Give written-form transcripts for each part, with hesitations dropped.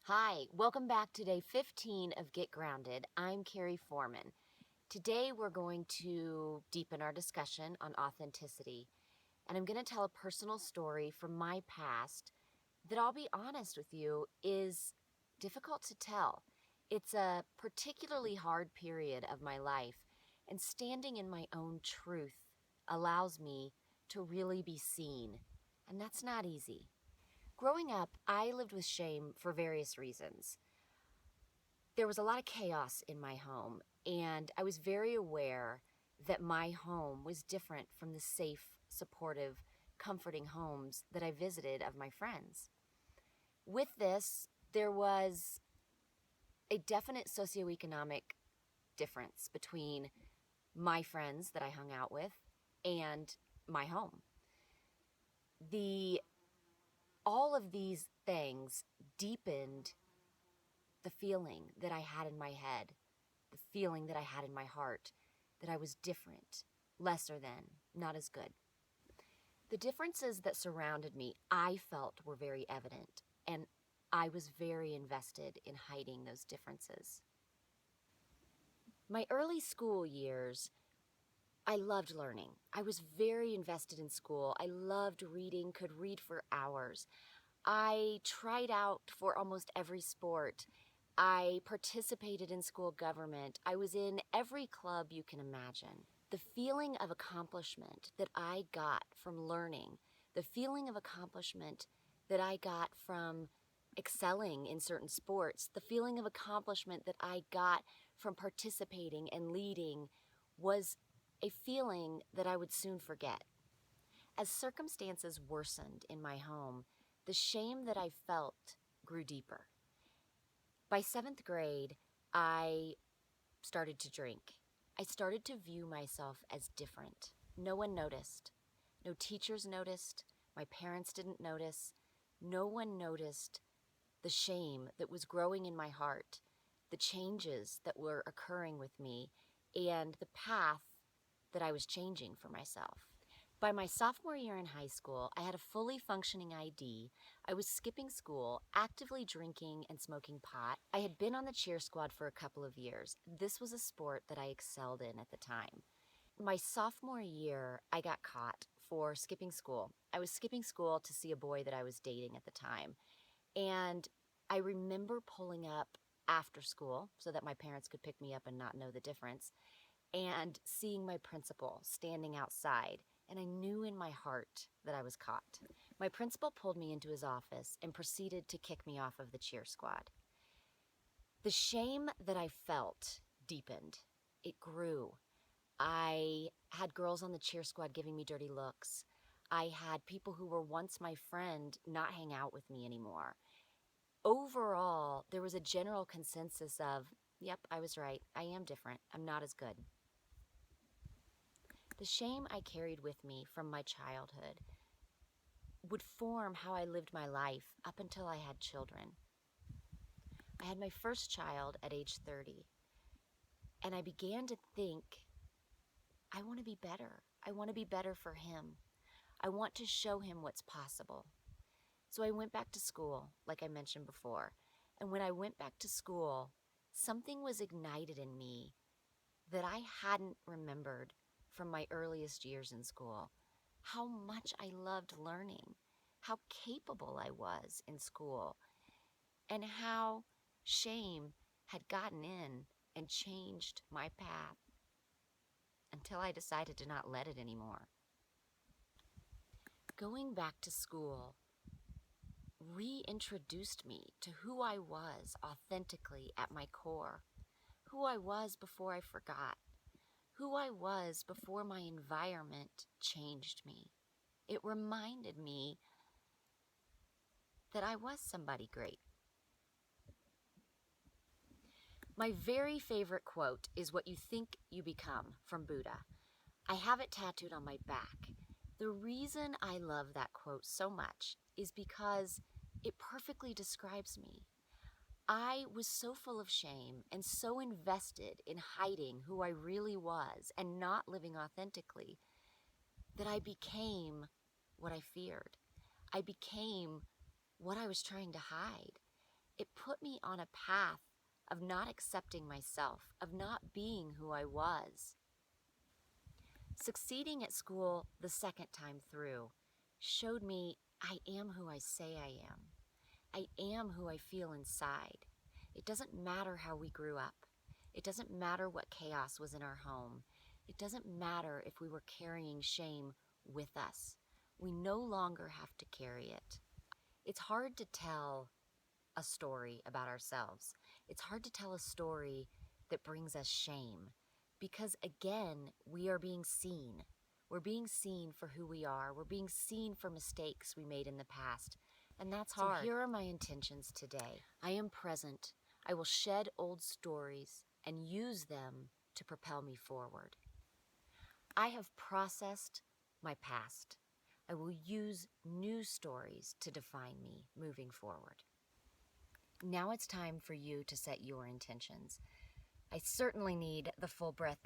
Hi, welcome back to day 15 of Get Grounded. I'm Carrie Foreman. Today we're going to deepen our discussion on authenticity, and I'm going to tell a personal story from my past that, I'll be honest with you, is difficult to tell. It's a particularly hard period of my life, and standing in my own truth allows me to really be seen, and that's not easy. Growing up, I lived with shame for various reasons. There was a lot of chaos in my home, and I was very aware that my home was different from the safe, supportive, comforting homes that I visited of my friends. With this, there was a definite socioeconomic difference between my friends that I hung out with and my home. All of these things deepened the feeling that I had in my head, the feeling that I had in my heart, that I was different, lesser than, not as good. The differences that surrounded me, I felt were very evident, and I was very invested in hiding those differences. My early school years, I loved learning. I was very invested in school. I loved reading, could read for hours. I tried out for almost every sport. I participated in school government. I was in every club you can imagine. The feeling of accomplishment that I got from learning, the feeling of accomplishment that I got from excelling in certain sports, the feeling of accomplishment that I got from participating and leading was a feeling that I would soon forget. As circumstances worsened in my home, the shame that I felt grew deeper. By 7th grade, I started to drink. I started to view myself as different. No one noticed. No teachers noticed. My parents didn't notice. No one noticed the shame that was growing in my heart, the changes that were occurring with me, and the path that I was changing for myself. By my sophomore year in high school, I had a fully functioning ID. I was skipping school, actively drinking and smoking pot. I had been on the cheer squad for a couple of years. This was a sport that I excelled in at the time. My sophomore year, I got caught for skipping school. I was skipping school to see a boy that I was dating at the time. And I remember pulling up after school so that my parents could pick me up and not know the difference, and seeing my principal standing outside, and I knew in my heart that I was caught. My principal pulled me into his office and proceeded to kick me off of the cheer squad. The shame that I felt deepened. It grew. I had girls on the cheer squad giving me dirty looks. I had people who were once my friend not hang out with me anymore. Overall, there was a general consensus of, yep, I was right. I am different. I'm not as good. The shame I carried with me from my childhood would form how I lived my life up until I had children. I had my first child at age 30, and I began to think, I want to be better. I want to be better for him. I want to show him what's possible. So I went back to school, like I mentioned before. And when I went back to school, something was ignited in me that I hadn't remembered from my earliest years in school. How much I loved learning, how capable I was in school, and how shame had gotten in and changed my path until I decided to not let it anymore. Going back to school reintroduced me to who I was authentically at my core, who I was before I forgot, who I was before my environment changed me. It reminded me that I was somebody great. My very favorite quote is "What you think, you become," from Buddha. I have it tattooed on my back. The reason I love that quote so much is because it perfectly describes me. I was so full of shame and so invested in hiding who I really was and not living authentically that I became what I feared. I became what I was trying to hide. It put me on a path of not accepting myself, of not being who I was. Succeeding at school the second time through showed me I am who I say I am. I am who I feel inside. It doesn't matter how we grew up. It doesn't matter what chaos was in our home. It doesn't matter if we were carrying shame with us. We no longer have to carry it. It's hard to tell a story about ourselves. It's hard to tell a story that brings us shame because, again, we are being seen. We're being seen for who we are. We're being seen for mistakes we made in the past. And that's hard. So here are my intentions today. I am present. I will shed old stories and use them to propel me forward. I have processed my past. I will use new stories to define me moving forward. Now it's time for you to set your intentions. I certainly need the full breath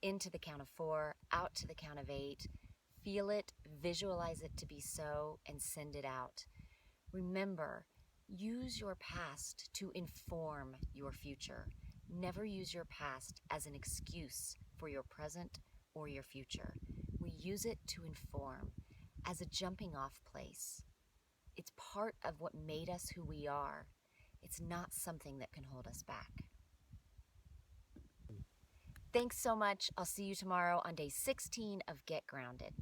into the count of 4, out to the count of 8. Feel it, visualize it to be so, and send it out. Remember, use your past to inform your future. Never use your past as an excuse for your present or your future. We use it to inform, as a jumping off place. It's part of what made us who we are. It's not something that can hold us back. Thanks so much. I'll see you tomorrow on day 16 of Get Grounded.